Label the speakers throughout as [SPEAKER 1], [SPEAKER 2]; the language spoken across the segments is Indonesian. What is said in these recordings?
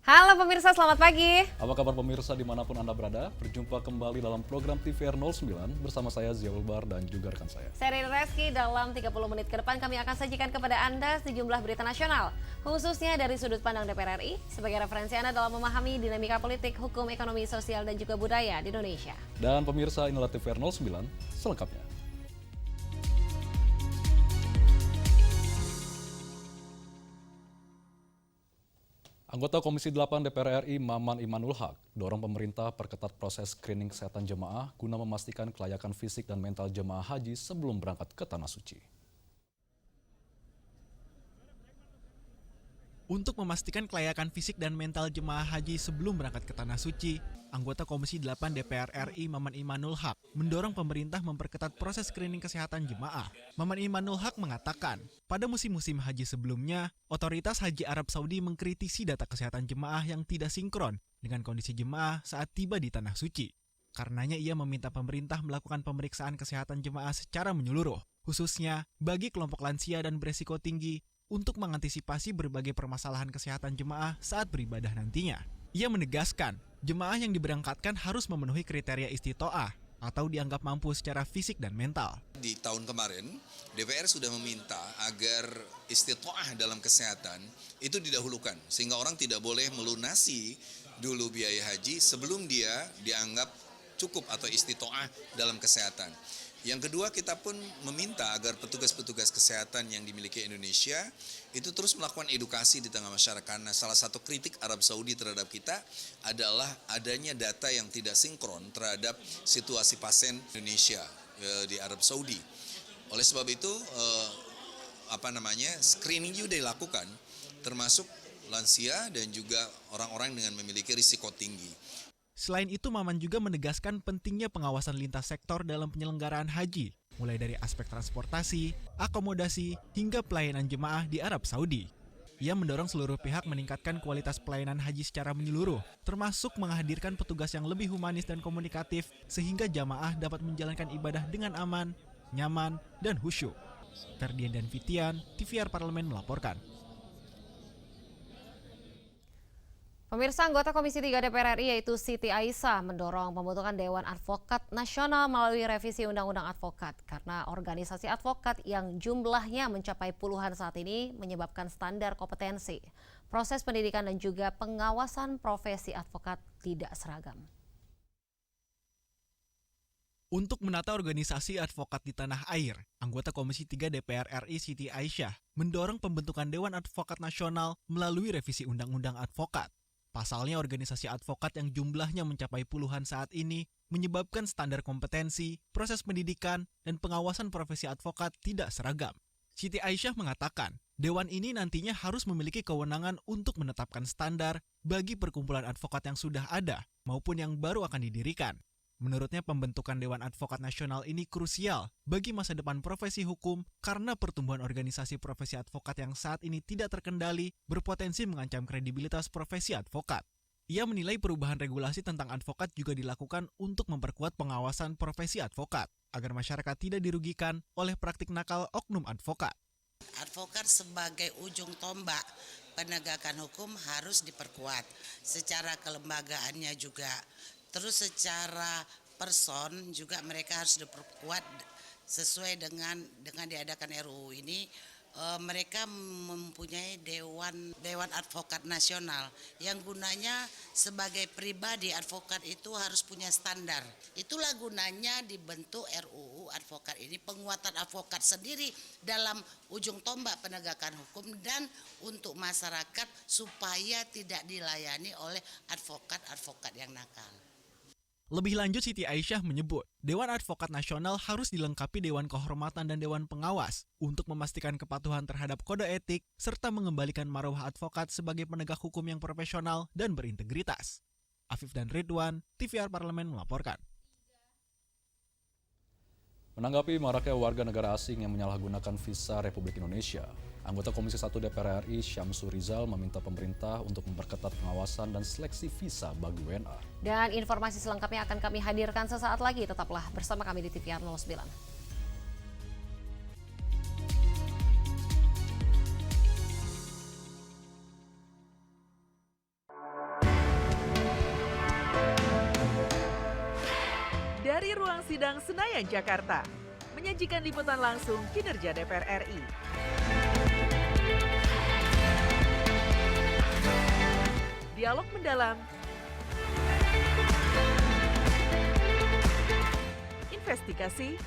[SPEAKER 1] Halo pemirsa, selamat pagi.
[SPEAKER 2] Apa kabar pemirsa dimanapun Anda berada? Berjumpa kembali dalam program TVR 09 bersama saya Ziaul Bar dan juga rekan saya.
[SPEAKER 1] Saya Riri Reski, dalam 30 menit ke depan kami akan sajikan kepada Anda sejumlah berita nasional, khususnya dari sudut pandang DPR RI, sebagai referensi Anda dalam memahami dinamika politik, hukum, ekonomi, sosial, dan juga budaya di Indonesia.
[SPEAKER 2] Dan pemirsa, inilah TVR 09 selengkapnya. Anggota Komisi 8 DPR RI Maman Imanul Haq dorong pemerintah perketat proses screening kesehatan jemaah guna memastikan kelayakan fisik dan mental jemaah haji sebelum berangkat ke Tanah Suci.
[SPEAKER 3] Untuk memastikan kelayakan fisik dan mental jemaah haji sebelum berangkat ke Tanah Suci, anggota Komisi 8 DPR RI Maman Imanul Haq mendorong pemerintah memperketat proses screening kesehatan jemaah. Maman Imanul Haq mengatakan, pada musim-musim haji sebelumnya, otoritas Haji Arab Saudi mengkritisi data kesehatan jemaah yang tidak sinkron dengan kondisi jemaah saat tiba di Tanah Suci. Karenanya ia meminta pemerintah melakukan pemeriksaan kesehatan jemaah secara menyeluruh, khususnya bagi kelompok lansia dan beresiko tinggi, untuk mengantisipasi berbagai permasalahan kesehatan jemaah saat beribadah nantinya. Ia menegaskan, jemaah yang diberangkatkan harus memenuhi kriteria istitoah atau dianggap mampu secara fisik dan mental.
[SPEAKER 4] Di tahun kemarin, DPR sudah meminta agar istitoah dalam kesehatan itu didahulukan, sehingga orang tidak boleh melunasi dulu biaya haji sebelum dia dianggap cukup atau istitoah dalam kesehatan. Yang kedua, kita pun meminta agar petugas-petugas kesehatan yang dimiliki Indonesia itu terus melakukan edukasi di tengah masyarakat. Nah, salah satu kritik Arab Saudi terhadap kita adalah adanya data yang tidak sinkron terhadap situasi pasien Indonesia di Arab Saudi. Oleh sebab itu, screening juga dilakukan, termasuk lansia dan juga orang-orang dengan memiliki risiko tinggi.
[SPEAKER 3] Selain itu, Maman juga menegaskan pentingnya pengawasan lintas sektor dalam penyelenggaraan haji, mulai dari aspek transportasi, akomodasi, hingga pelayanan jemaah di Arab Saudi. Ia mendorong seluruh pihak meningkatkan kualitas pelayanan haji secara menyeluruh, termasuk menghadirkan petugas yang lebih humanis dan komunikatif, sehingga jamaah dapat menjalankan ibadah dengan aman, nyaman, dan khusyuk. Ferdian dan Fitian, TVR Parlemen melaporkan.
[SPEAKER 1] Pemirsa, anggota Komisi 3 DPR RI yaitu Siti Aisyah mendorong pembentukan Dewan Advokat Nasional melalui revisi Undang-Undang Advokat karena organisasi advokat yang jumlahnya mencapai puluhan saat ini menyebabkan standar kompetensi, proses pendidikan dan juga pengawasan profesi advokat tidak seragam.
[SPEAKER 3] Untuk menata organisasi advokat di tanah air, anggota Komisi 3 DPR RI Siti Aisyah mendorong pembentukan Dewan Advokat Nasional melalui revisi Undang-Undang Advokat. Pasalnya, organisasi advokat yang jumlahnya mencapai puluhan saat ini menyebabkan standar kompetensi, proses pendidikan, dan pengawasan profesi advokat tidak seragam. Siti Aisyah mengatakan, Dewan ini nantinya harus memiliki kewenangan untuk menetapkan standar bagi perkumpulan advokat yang sudah ada maupun yang baru akan didirikan. Menurutnya, pembentukan Dewan Advokat Nasional ini krusial bagi masa depan profesi hukum karena pertumbuhan organisasi profesi advokat yang saat ini tidak terkendali berpotensi mengancam kredibilitas profesi advokat. Ia menilai perubahan regulasi tentang advokat juga dilakukan untuk memperkuat pengawasan profesi advokat agar masyarakat tidak dirugikan oleh praktik nakal oknum advokat.
[SPEAKER 5] Advokat sebagai ujung tombak penegakan hukum harus diperkuat secara kelembagaannya juga. Terus secara person juga mereka harus diperkuat sesuai dengan diadakan RUU ini. Mereka mempunyai Dewan Advokat Nasional yang gunanya sebagai pribadi advokat itu harus punya standar. Itulah gunanya dibentuk RUU advokat ini, penguatan advokat sendiri dalam ujung tombak penegakan hukum dan untuk masyarakat supaya tidak dilayani oleh advokat-advokat yang nakal.
[SPEAKER 3] Lebih lanjut, Siti Aisyah menyebut, Dewan Advokat Nasional harus dilengkapi Dewan Kehormatan dan Dewan Pengawas untuk memastikan kepatuhan terhadap kode etik serta mengembalikan marwah advokat sebagai penegak hukum yang profesional dan berintegritas. Afif dan Ridwan, TVR Parlemen melaporkan.
[SPEAKER 2] Menanggapi maraknya warga negara asing yang menyalahgunakan visa Republik Indonesia, anggota Komisi 1 DPR RI Syamsur Rizal meminta pemerintah untuk memperketat pengawasan dan seleksi visa bagi WNA.
[SPEAKER 1] Dan informasi selengkapnya akan kami hadirkan sesaat lagi. Tetaplah bersama kami di TVR 09.
[SPEAKER 6] ruang sidang Senayan, Jakarta, menyajikan liputan langsung kinerja DPR RI. Dialog mendalam, investigasi,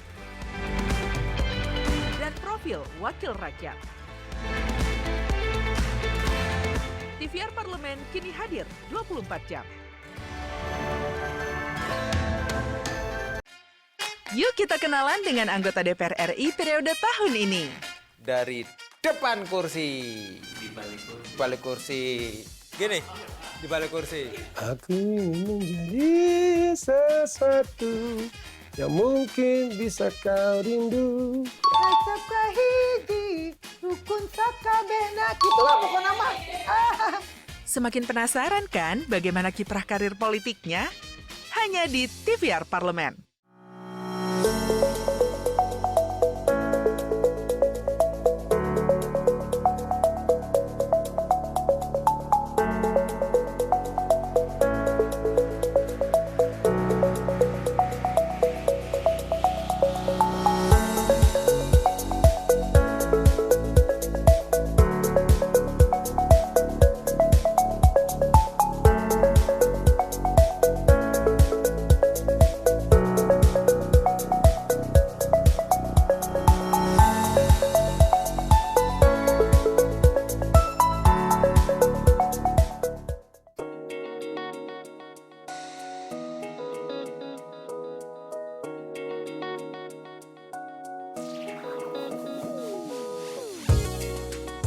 [SPEAKER 6] dan profil wakil rakyat. TVR Parlemen kini hadir 24 jam. Yuk kita kenalan dengan anggota DPR RI periode tahun ini.
[SPEAKER 7] Dari depan kursi, di balik kursi, gini, di balik kursi.
[SPEAKER 8] Aku ingin menjadi sesuatu yang mungkin bisa kau rindu.
[SPEAKER 9] Acap kahiji, rukun sakabehna, gitulah pokok nama.
[SPEAKER 6] Semakin penasaran kan bagaimana kiprah karir politiknya? Hanya di TVR Parlemen.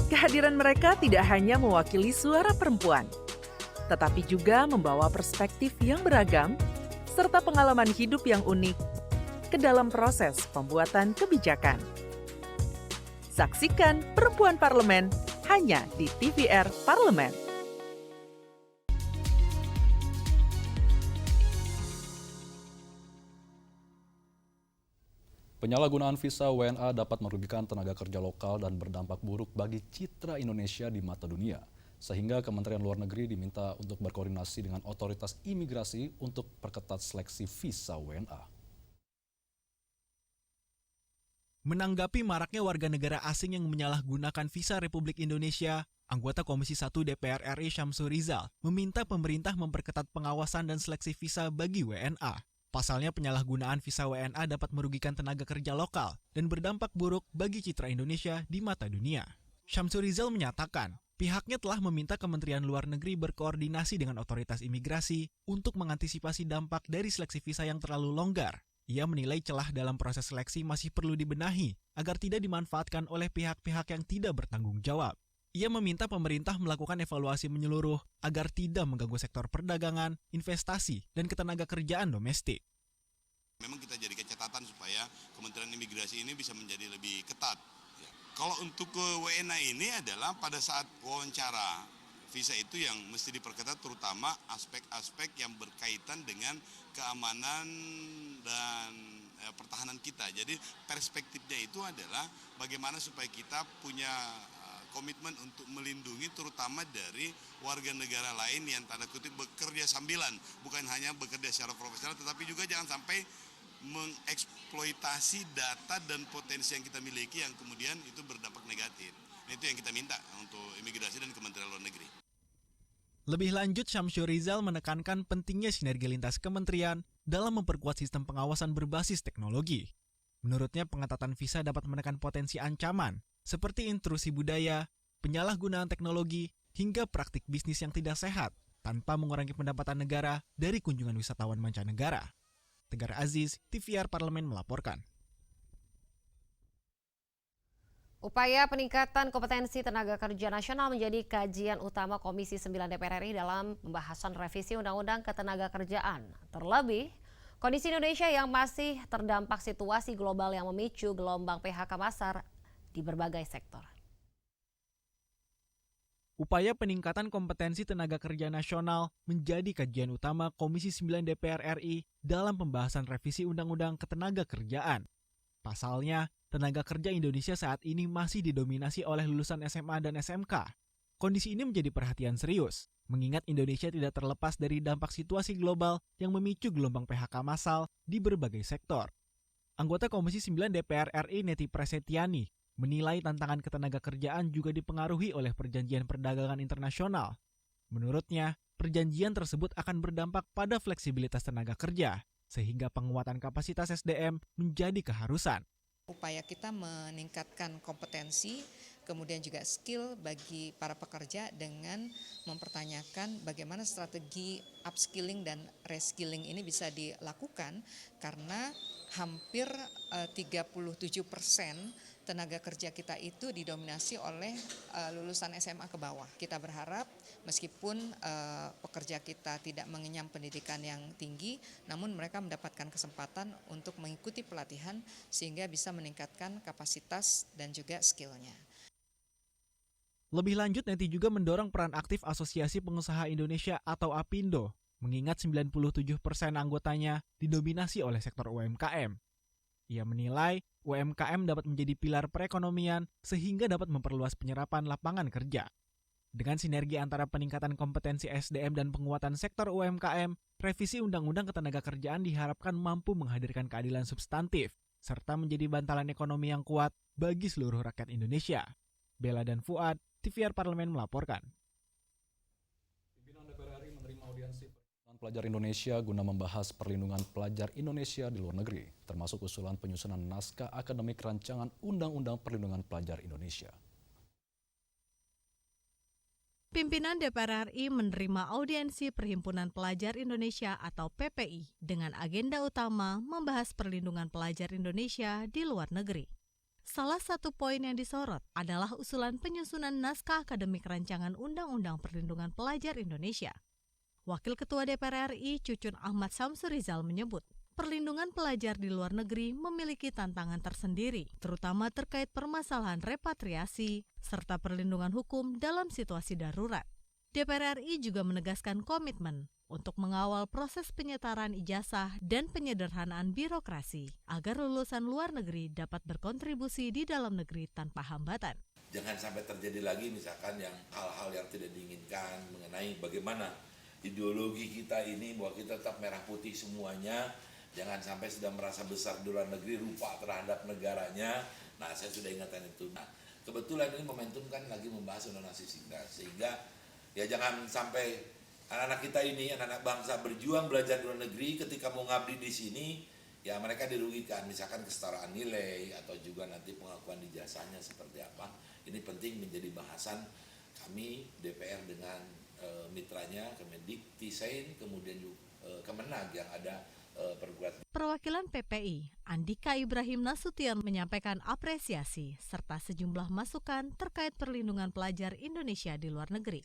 [SPEAKER 6] Kehadiran mereka tidak hanya mewakili suara perempuan, tetapi juga membawa perspektif yang beragam serta pengalaman hidup yang unik ke dalam proses pembuatan kebijakan. Saksikan Perempuan Parlemen hanya di TVR Parlemen.
[SPEAKER 2] Penyalahgunaan visa WNA dapat merugikan tenaga kerja lokal dan berdampak buruk bagi citra Indonesia di mata dunia. Sehingga Kementerian Luar Negeri diminta untuk berkoordinasi dengan otoritas imigrasi untuk perketat seleksi visa WNA.
[SPEAKER 3] Menanggapi maraknya warga negara asing yang menyalahgunakan visa Republik Indonesia, anggota Komisi 1 DPR RI Syamsur Rizal meminta pemerintah memperketat pengawasan dan seleksi visa bagi WNA. Pasalnya penyalahgunaan visa WNA dapat merugikan tenaga kerja lokal dan berdampak buruk bagi citra Indonesia di mata dunia. Syamsur Rizal menyatakan, pihaknya telah meminta Kementerian Luar Negeri berkoordinasi dengan otoritas imigrasi untuk mengantisipasi dampak dari seleksi visa yang terlalu longgar. Ia menilai celah dalam proses seleksi masih perlu dibenahi agar tidak dimanfaatkan oleh pihak-pihak yang tidak bertanggung jawab. Ia meminta pemerintah melakukan evaluasi menyeluruh agar tidak mengganggu sektor perdagangan, investasi, dan ketenaga kerjaan domestik.
[SPEAKER 10] Memang kita jadikan catatan supaya Kementerian Imigrasi ini bisa menjadi lebih ketat. Kalau untuk ke WNA ini adalah pada saat wawancara visa itu yang mesti diperketat, terutama aspek-aspek yang berkaitan dengan keamanan dan pertahanan kita. Jadi perspektifnya itu adalah bagaimana supaya kita punya komitmen untuk melindungi terutama dari warga negara lain yang tanda kutip bekerja sambilan, bukan hanya bekerja secara profesional, tetapi juga jangan sampai mengeksploitasi data dan potensi yang kita miliki yang kemudian itu berdampak negatif. Nah, itu yang kita minta untuk imigrasi dan Kementerian Luar Negeri.
[SPEAKER 3] Lebih lanjut, Syamsur Rizal menekankan pentingnya sinergi lintas kementerian dalam memperkuat sistem pengawasan berbasis teknologi. Menurutnya, pengetatan visa dapat menekan potensi ancaman seperti intrusi budaya, penyalahgunaan teknologi, hingga praktik bisnis yang tidak sehat tanpa mengurangi pendapatan negara dari kunjungan wisatawan mancanegara. Tegar Aziz, TVR Parlemen melaporkan.
[SPEAKER 1] Upaya peningkatan kompetensi tenaga kerja nasional menjadi kajian utama Komisi 9 DPR RI dalam pembahasan revisi Undang-Undang Ketenagakerjaan. Terlebih, kondisi Indonesia yang masih terdampak situasi global yang memicu gelombang PHK massal di berbagai sektor.
[SPEAKER 3] Upaya peningkatan kompetensi tenaga kerja nasional menjadi kajian utama Komisi 9 DPR RI dalam pembahasan revisi Undang-Undang Ketenagakerjaan. Pasalnya, tenaga kerja Indonesia saat ini masih didominasi oleh lulusan SMA dan SMK. Kondisi ini menjadi perhatian serius, mengingat Indonesia tidak terlepas dari dampak situasi global yang memicu gelombang PHK massal di berbagai sektor. Anggota Komisi 9 DPR RI Neti Prasetyani menilai tantangan ketenagakerjaan juga dipengaruhi oleh perjanjian perdagangan internasional. Menurutnya, perjanjian tersebut akan berdampak pada fleksibilitas tenaga kerja, sehingga penguatan kapasitas SDM menjadi keharusan.
[SPEAKER 11] Upaya kita meningkatkan kompetensi, kemudian juga skill bagi para pekerja dengan mempertanyakan bagaimana strategi upskilling dan reskilling ini bisa dilakukan karena hampir 37% tenaga kerja kita itu didominasi oleh lulusan SMA ke bawah. Kita berharap meskipun pekerja kita tidak mengenyam pendidikan yang tinggi, namun mereka mendapatkan kesempatan untuk mengikuti pelatihan sehingga bisa meningkatkan kapasitas dan juga skillnya.
[SPEAKER 3] Lebih lanjut, Neti juga mendorong peran aktif Asosiasi Pengusaha Indonesia atau APindo, mengingat 97% anggotanya didominasi oleh sektor UMKM. Ia menilai UMKM dapat menjadi pilar perekonomian sehingga dapat memperluas penyerapan lapangan kerja. Dengan sinergi antara peningkatan kompetensi SDM dan penguatan sektor UMKM, revisi Undang-Undang Ketenagakerjaan diharapkan mampu menghadirkan keadilan substantif, serta menjadi bantalan ekonomi yang kuat bagi seluruh rakyat Indonesia. Bella dan Fuad, TVR Parlemen melaporkan.
[SPEAKER 2] Pimpinan DPR RI menerima audiensi perlindungan pelajar Indonesia guna membahas perlindungan pelajar Indonesia di luar negeri, termasuk usulan penyusunan naskah akademik rancangan Undang-Undang Perlindungan Pelajar Indonesia.
[SPEAKER 12] Pimpinan DPR RI menerima audiensi Perhimpunan Pelajar Indonesia atau PPI dengan agenda utama membahas perlindungan pelajar Indonesia di luar negeri. Salah satu poin yang disorot adalah usulan penyusunan naskah akademik rancangan Undang-Undang Perlindungan Pelajar Indonesia. Wakil Ketua DPR RI Cucun Ahmad Samsurizal menyebut, perlindungan pelajar di luar negeri memiliki tantangan tersendiri, terutama terkait permasalahan repatriasi serta perlindungan hukum dalam situasi darurat. DPR RI juga menegaskan komitmen untuk mengawal proses penyetaran ijazah dan penyederhanaan birokrasi agar lulusan luar negeri dapat berkontribusi di dalam negeri tanpa hambatan.
[SPEAKER 13] Jangan sampai terjadi lagi misalkan yang hal-hal yang tidak diinginkan mengenai bagaimana ideologi kita ini bahwa kita tetap merah putih semuanya. Jangan sampai sudah merasa besar di luar negeri lupa terhadap negaranya. Nah, saya sudah ingatkan itu. Nah, kebetulan ini momentum kan lagi membahas undang-undang sisdiknas, sehingga ya jangan sampai anak-anak kita ini, anak-anak bangsa berjuang belajar di luar negeri, ketika mau ngabdi di sini, ya mereka dirugikan, misalkan kesetaraan nilai atau juga nanti pengakuan ijazahnya seperti apa. Ini penting menjadi bahasan kami DPR dengan mitranya Kemendik, Tisain, kemudian juga Kemenag yang ada perguruan.
[SPEAKER 12] Perwakilan PPI, Andika Ibrahim Nasution menyampaikan apresiasi serta sejumlah masukan terkait perlindungan pelajar Indonesia di luar negeri.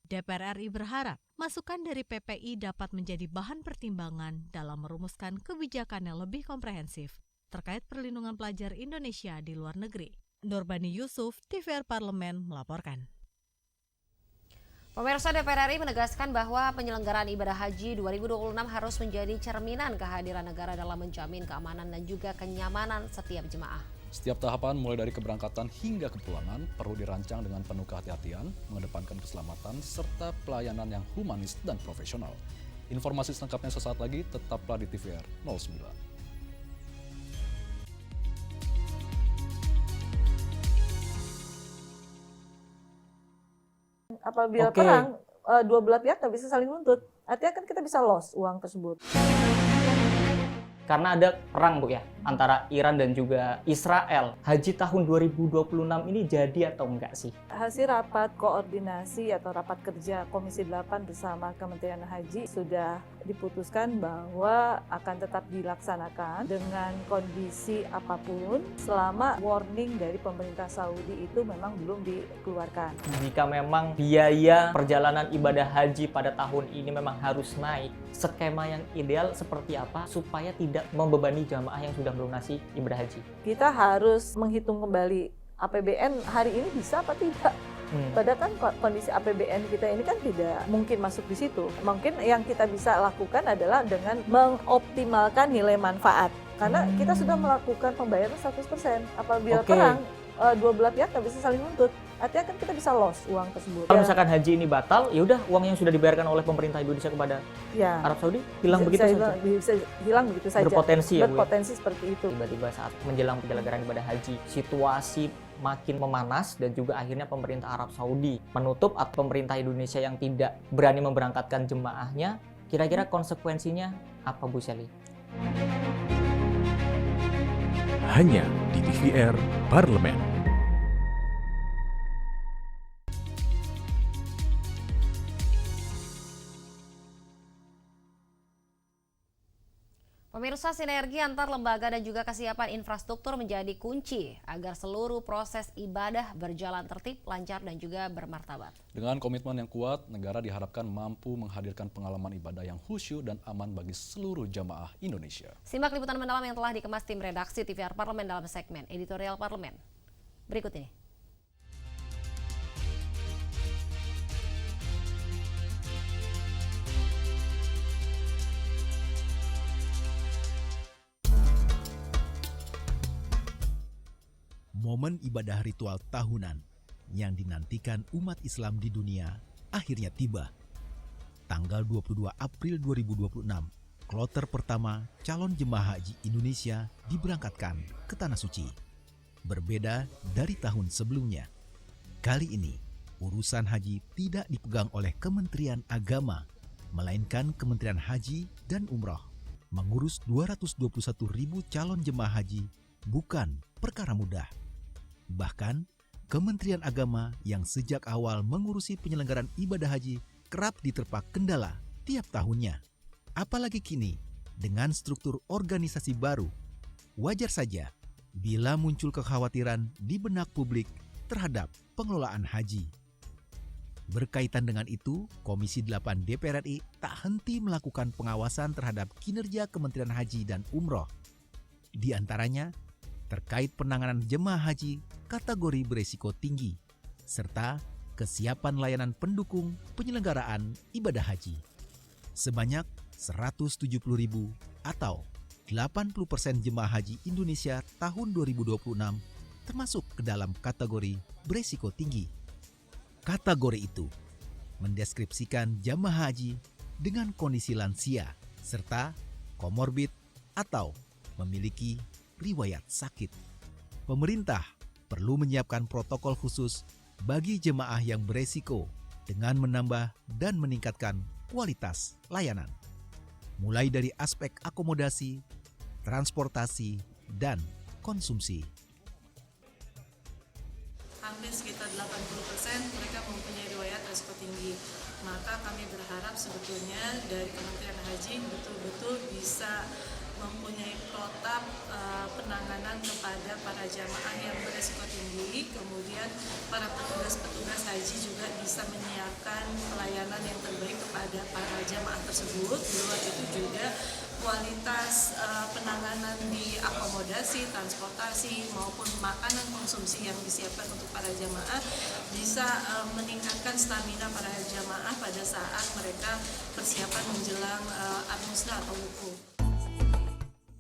[SPEAKER 12] DPR RI berharap masukan dari PPI dapat menjadi bahan pertimbangan dalam merumuskan kebijakan yang lebih komprehensif terkait perlindungan pelajar Indonesia di luar negeri. Nurbani Yusuf, TVR Parlemen melaporkan.
[SPEAKER 1] Pemirsa, DPR RI menegaskan bahwa penyelenggaraan ibadah haji 2026 harus menjadi cerminan kehadiran negara dalam menjamin keamanan dan juga kenyamanan setiap jemaah.
[SPEAKER 2] Setiap tahapan mulai dari keberangkatan hingga kepulangan perlu dirancang dengan penuh kehati-hatian, mengedepankan keselamatan serta pelayanan yang humanis dan profesional. Informasi selengkapnya sesaat lagi, tetaplah di TVR 09.
[SPEAKER 9] Apabila perang, dua belah pihak nggak bisa saling nuntut. Artinya kan kita bisa loss uang tersebut.
[SPEAKER 14] Karena ada perang, Bu, ya, antara Iran dan juga Israel. Haji tahun 2026 ini jadi atau enggak sih?
[SPEAKER 9] Hasil rapat koordinasi atau rapat kerja Komisi 8 bersama Kementerian Haji sudah diputuskan bahwa akan tetap dilaksanakan dengan kondisi apapun selama warning dari pemerintah Saudi itu memang belum dikeluarkan.
[SPEAKER 14] Jika memang biaya perjalanan ibadah haji pada tahun ini memang harus naik, skema yang ideal seperti apa supaya tidak membebani jamaah yang sudah melunasi ibadah haji?
[SPEAKER 9] Kita harus menghitung kembali APBN hari ini bisa apa tidak. Padahal kan kondisi APBN kita ini kan tidak mungkin masuk di situ. Mungkin yang kita bisa lakukan adalah dengan mengoptimalkan nilai manfaat. Karena kita sudah melakukan pembayaran 100%. Apabila perang, dua belah pihak nggak bisa saling nuntut. artinya kan kita bisa loss uang tersebut.
[SPEAKER 14] Kalau misalkan haji ini batal, ya udah uang yang sudah dibayarkan oleh pemerintah Indonesia kepada Arab Saudi hilang begitu saja.
[SPEAKER 9] Bisa hilang begitu saja.
[SPEAKER 14] Berpotensi ya, Bu?
[SPEAKER 9] Berpotensi seperti itu.
[SPEAKER 14] Tiba-tiba saat menjelang penyelenggaraan ibadah haji, situasi makin memanas dan juga akhirnya pemerintah Arab Saudi menutup atau pemerintah Indonesia yang tidak berani memberangkatkan jemaahnya, kira-kira konsekuensinya apa, Bu Sally?
[SPEAKER 15] Hanya di TVR Parlemen.
[SPEAKER 1] Pemirsa, sinergi antar lembaga dan juga kesiapan infrastruktur menjadi kunci agar seluruh proses ibadah berjalan tertib, lancar, dan juga bermartabat.
[SPEAKER 2] Dengan komitmen yang kuat, negara diharapkan mampu menghadirkan pengalaman ibadah yang khusyuk dan aman bagi seluruh jamaah Indonesia.
[SPEAKER 1] Simak liputan mendalam yang telah dikemas tim redaksi TVR Parlemen dalam segmen Editorial Parlemen. Berikut ini.
[SPEAKER 16] Momen ibadah ritual tahunan yang dinantikan umat Islam di dunia akhirnya tiba. Tanggal 22 April 2026, kloter pertama calon jemaah haji Indonesia diberangkatkan ke Tanah Suci. Berbeda dari tahun sebelumnya, kali ini urusan haji tidak dipegang oleh Kementerian Agama, melainkan Kementerian Haji dan Umroh. Mengurus 221.000 calon jemaah haji bukan perkara mudah. Bahkan, Kementerian Agama yang sejak awal mengurusi penyelenggaraan ibadah haji kerap diterpa kendala tiap tahunnya. Apalagi kini, dengan struktur organisasi baru, wajar saja bila muncul kekhawatiran di benak publik terhadap pengelolaan haji. Berkaitan dengan itu, Komisi 8 DPR RI tak henti melakukan pengawasan terhadap kinerja Kementerian Haji dan Umroh. Di antaranya, terkait penanganan jemaah haji kategori beresiko tinggi, serta kesiapan layanan pendukung penyelenggaraan ibadah haji. Sebanyak 170.000 atau 80% jemaah haji Indonesia tahun 2026 termasuk ke dalam kategori beresiko tinggi. Kategori itu mendeskripsikan jemaah haji dengan kondisi lansia serta komorbid atau memiliki riwayat sakit. Pemerintah perlu menyiapkan protokol khusus bagi jemaah yang beresiko dengan menambah dan meningkatkan kualitas layanan. Mulai dari aspek akomodasi, transportasi, dan konsumsi.
[SPEAKER 17] Hampir sekitar 80% mereka mempunyai riwayat risiko tinggi. Maka kami berharap sebetulnya dari Kementerian Haji betul-betul bisa mempunyai protap penanganan kepada para jamaah yang berisiko tinggi, kemudian para petugas-petugas haji juga bisa menyiapkan pelayanan yang terbaik kepada para jamaah tersebut. Di luar itu juga kualitas penanganan di akomodasi, transportasi maupun makanan konsumsi yang disiapkan untuk para jamaah bisa meningkatkan stamina para jamaah pada saat mereka persiapan menjelang Ad-Musna atau wukuf.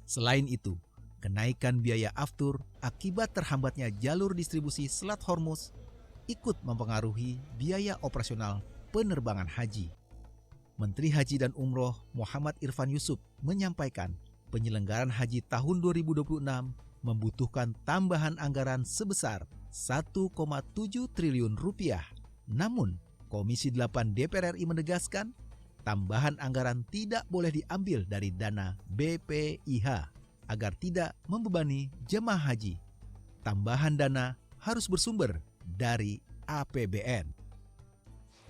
[SPEAKER 16] Selain itu, kenaikan biaya aftur akibat terhambatnya jalur distribusi Selat Hormuz ikut mempengaruhi biaya operasional penerbangan haji. Menteri Haji dan Umroh Muhammad Irfan Yusuf menyampaikan penyelenggaraan haji tahun 2026 membutuhkan tambahan anggaran sebesar 1,7 triliun rupiah. Namun, Komisi 8 DPR RI menegaskan tambahan anggaran tidak boleh diambil dari dana BPIH agar tidak membebani jemaah haji. Tambahan dana harus bersumber dari APBN.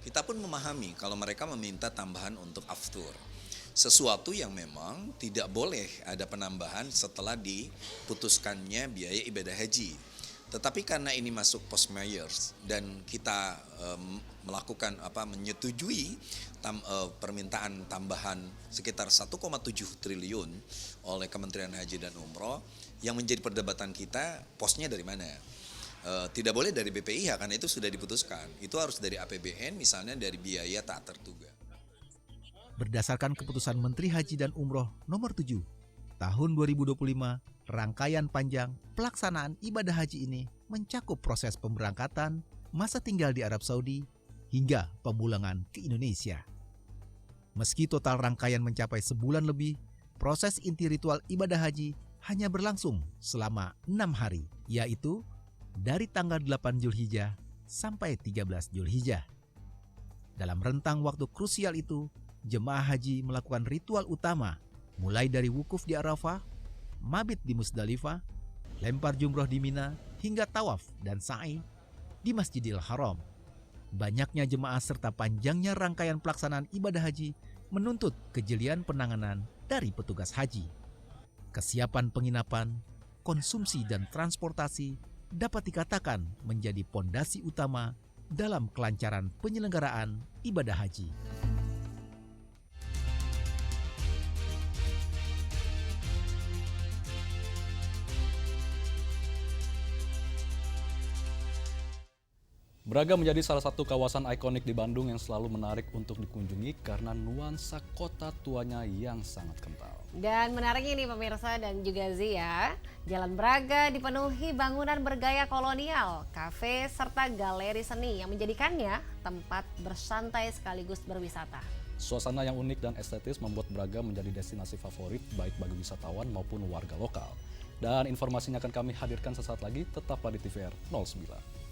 [SPEAKER 4] Kita pun memahami kalau mereka meminta tambahan untuk aftur. Sesuatu yang memang tidak boleh ada penambahan setelah diputuskannya biaya ibadah haji. Tetapi karena ini masuk post Myers dan kita menyetujui permintaan tambahan sekitar 1,7 triliun oleh Kementerian Haji dan Umroh, yang menjadi perdebatan kita posnya dari mana. Tidak boleh dari BPIH karena itu sudah diputuskan. Itu harus dari APBN, misalnya dari biaya tak terduga.
[SPEAKER 16] Berdasarkan keputusan Menteri Haji dan Umroh nomor 7 tahun 2025, rangkaian panjang pelaksanaan ibadah haji ini mencakup proses pemberangkatan, masa tinggal di Arab Saudi, hingga pemulangan ke Indonesia. Meski total rangkaian mencapai sebulan lebih, proses inti ritual ibadah haji hanya berlangsung selama 6 hari, yaitu dari tanggal 8 Zulhijjah sampai 13 Zulhijjah. Dalam rentang waktu krusial itu, jemaah haji melakukan ritual utama, mulai dari wukuf di Arafah, mabit di Musdalifah, lempar jumroh di Mina, hingga tawaf dan sa'i di Masjidil Haram. Banyaknya jemaah serta panjangnya rangkaian pelaksanaan ibadah haji menuntut kejelian penanganan dari petugas haji. Kesiapan penginapan, konsumsi dan transportasi dapat dikatakan menjadi pondasi utama dalam kelancaran penyelenggaraan ibadah haji.
[SPEAKER 2] Braga menjadi salah satu kawasan ikonik di Bandung yang selalu menarik untuk dikunjungi karena nuansa kota tuanya yang sangat kental.
[SPEAKER 1] Dan menariknya nih pemirsa dan juga Zia, Jalan Braga dipenuhi bangunan bergaya kolonial, kafe serta galeri seni yang menjadikannya tempat bersantai sekaligus berwisata.
[SPEAKER 2] Suasana yang unik dan estetis membuat Braga menjadi destinasi favorit baik bagi wisatawan maupun warga lokal. Dan informasinya akan kami hadirkan sesaat lagi, tetaplah di TVR 09.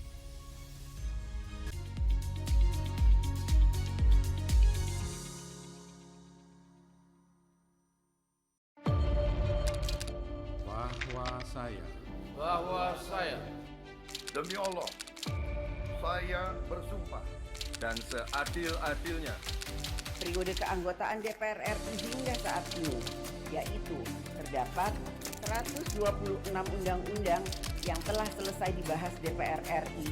[SPEAKER 18] Bahwa saya demi Allah saya bersumpah dan seadil-adilnya
[SPEAKER 19] periode keanggotaan DPR RI hingga saat ini, yaitu terdapat 126 undang-undang yang telah selesai dibahas DPR RI.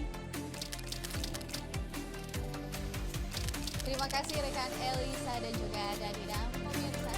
[SPEAKER 20] Terima kasih rekan Elisa dan juga Danida. Pemirsa,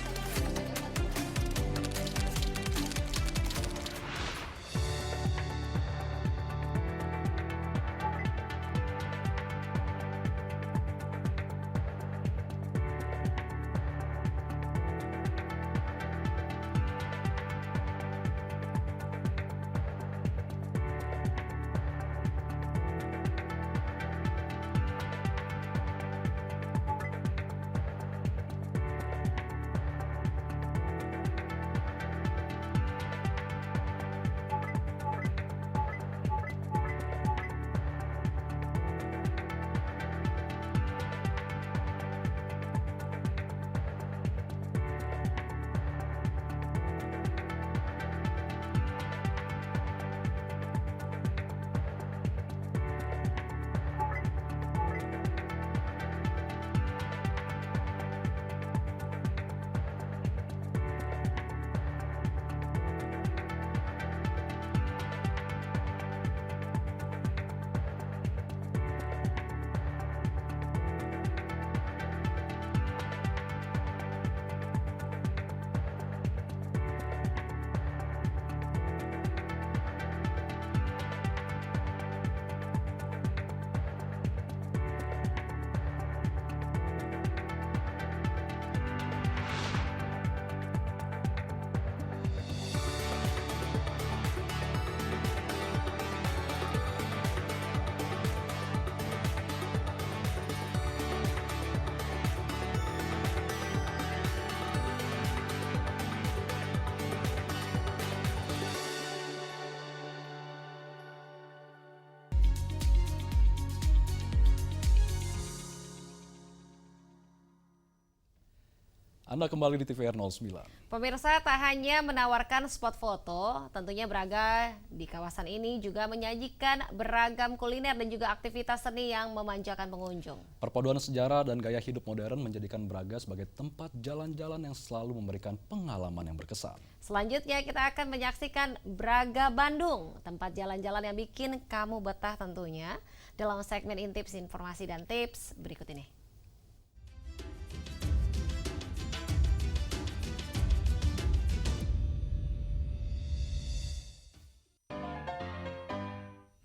[SPEAKER 2] Anda kembali di TVR 09.
[SPEAKER 1] Pemirsa, tak hanya menawarkan spot foto, tentunya Braga di kawasan ini juga menyajikan beragam kuliner dan juga aktivitas seni yang memanjakan pengunjung.
[SPEAKER 2] Perpaduan sejarah dan gaya hidup modern menjadikan Braga sebagai tempat jalan-jalan yang selalu memberikan pengalaman yang berkesan.
[SPEAKER 1] Selanjutnya kita akan menyaksikan Braga Bandung, tempat jalan-jalan yang bikin kamu betah tentunya, dalam segmen Intips Informasi dan Tips berikut ini.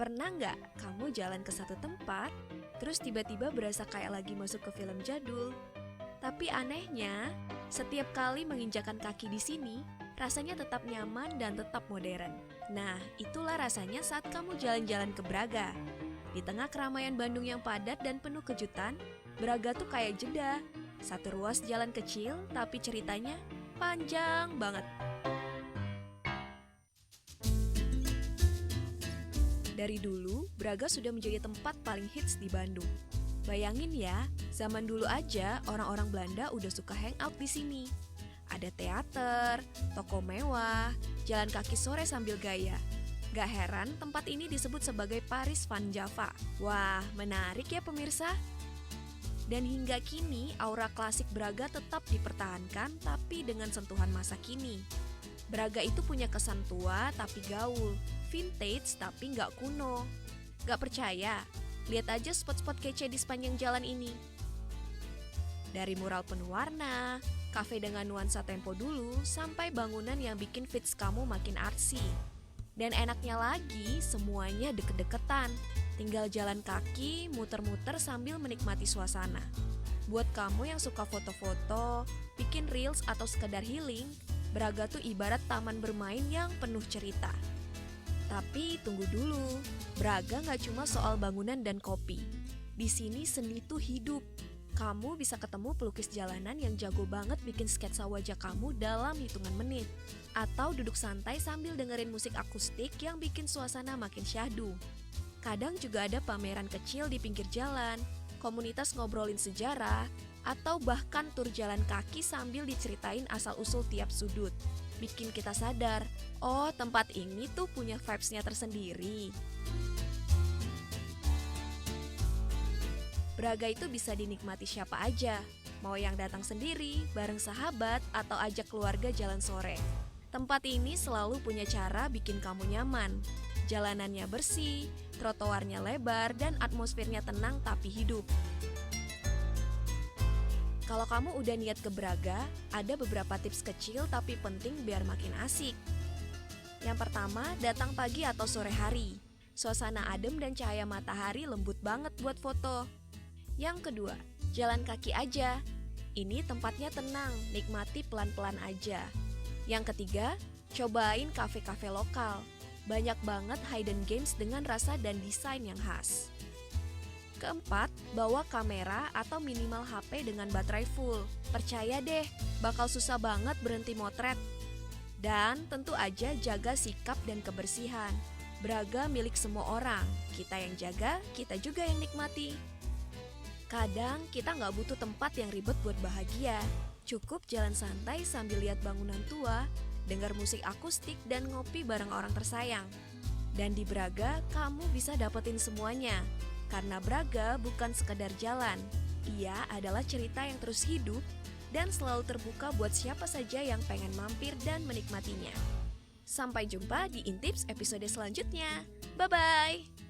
[SPEAKER 21] Pernah nggak kamu jalan ke satu tempat, terus tiba-tiba berasa kayak lagi masuk ke film jadul? Tapi anehnya, setiap kali menginjakan kaki di sini, rasanya tetap nyaman dan tetap modern. Nah, itulah rasanya saat kamu jalan-jalan ke Braga. Di tengah keramaian Bandung yang padat dan penuh kejutan, Braga tuh kayak jeda. Satu ruas jalan kecil, tapi ceritanya panjang banget. Dari dulu, Braga sudah menjadi tempat paling hits di Bandung. Bayangin ya, zaman dulu aja orang-orang Belanda udah suka hangout di sini. Ada teater, toko mewah, jalan kaki sore sambil gaya. Gak heran tempat ini disebut sebagai Paris Van Java. Wah, menarik ya pemirsa. Dan hingga kini, aura klasik Braga tetap dipertahankan tapi dengan sentuhan masa kini. Braga itu punya kesan tua tapi gaul, vintage tapi nggak kuno. Nggak percaya? Lihat aja spot-spot kece di sepanjang jalan ini. Dari mural penuh warna, kafe dengan nuansa tempo dulu, sampai bangunan yang bikin fits kamu makin artsy. Dan enaknya lagi, semuanya deket-deketan. Tinggal jalan kaki, muter-muter sambil menikmati suasana. Buat kamu yang suka foto-foto, bikin reels atau sekedar healing, Braga tuh ibarat taman bermain yang penuh cerita. Tapi tunggu dulu, Braga nggak cuma soal bangunan dan kopi. Di sini seni tuh hidup. Kamu bisa ketemu pelukis jalanan yang jago banget bikin sketsa wajah kamu dalam hitungan menit. Atau duduk santai sambil dengerin musik akustik yang bikin suasana makin syahdu. Kadang juga ada pameran kecil di pinggir jalan, komunitas ngobrolin sejarah, atau bahkan tur jalan kaki sambil diceritain asal-usul tiap sudut. Bikin kita sadar, oh tempat ini tuh punya vibes-nya tersendiri. Braga itu bisa dinikmati siapa aja, mau yang datang sendiri, bareng sahabat, atau ajak keluarga jalan sore. Tempat ini selalu punya cara bikin kamu nyaman. Jalanannya bersih, trotoarnya lebar, dan atmosfernya tenang tapi hidup. Kalau kamu udah niat ke Braga, ada beberapa tips kecil tapi penting biar makin asik. Yang pertama, datang pagi atau sore hari. Suasana adem dan cahaya matahari lembut banget buat foto. Yang kedua, jalan kaki aja. Ini tempatnya tenang, nikmati pelan-pelan aja. Yang ketiga, cobain kafe-kafe lokal. Banyak banget hidden games dengan rasa dan desain yang khas. Keempat, bawa kamera atau minimal HP dengan baterai full. Percaya deh, bakal susah banget berhenti motret. Dan tentu aja jaga sikap dan kebersihan. Braga milik semua orang. Kita yang jaga, kita juga yang nikmati. Kadang kita nggak butuh tempat yang ribet buat bahagia. Cukup jalan santai sambil lihat bangunan tua, dengar musik akustik dan ngopi bareng orang tersayang. Dan di Braga, kamu bisa dapetin semuanya. Karena Braga bukan sekedar jalan, ia adalah cerita yang terus hidup dan selalu terbuka buat siapa saja yang pengen mampir dan menikmatinya. Sampai jumpa di Intips episode selanjutnya. Bye-bye!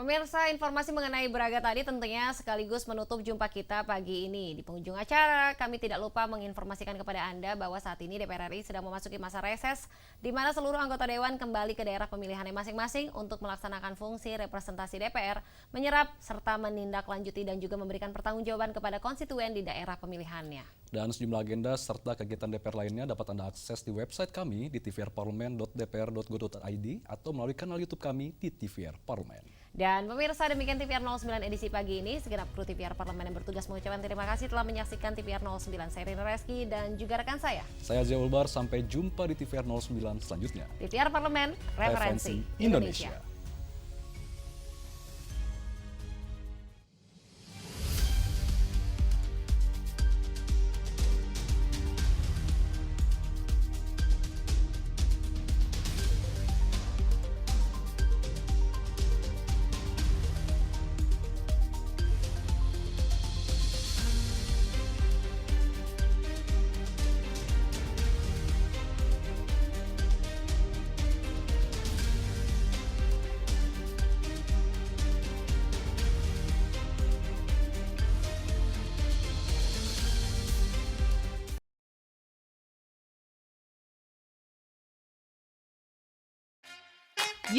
[SPEAKER 1] Pemirsa, informasi mengenai Braga tadi tentunya sekaligus menutup jumpa kita pagi ini. Di penghujung acara, kami tidak lupa menginformasikan kepada Anda bahwa saat ini DPR RI sedang memasuki masa reses, di mana seluruh anggota Dewan kembali ke daerah pemilihannya masing-masing untuk melaksanakan fungsi representasi DPR, menyerap serta menindaklanjuti dan juga memberikan pertanggungjawaban kepada konstituen di daerah pemilihannya.
[SPEAKER 2] Dan sejumlah agenda serta kegiatan DPR lainnya dapat Anda akses di website kami di tvrparlemen.dpr.go.id atau melalui kanal YouTube kami di TVR Parlemen.
[SPEAKER 1] Dan pemirsa, demikian TVR 09 edisi pagi ini. Segenap kru TVR Parlemen yang bertugas mengucapkan terima kasih telah menyaksikan TVR 09. Saya Rina Reski dan juga rekan saya.
[SPEAKER 2] Saya Zia Ulbar, sampai jumpa di TVR 09 selanjutnya.
[SPEAKER 1] TVR Parlemen, referensi Indonesia.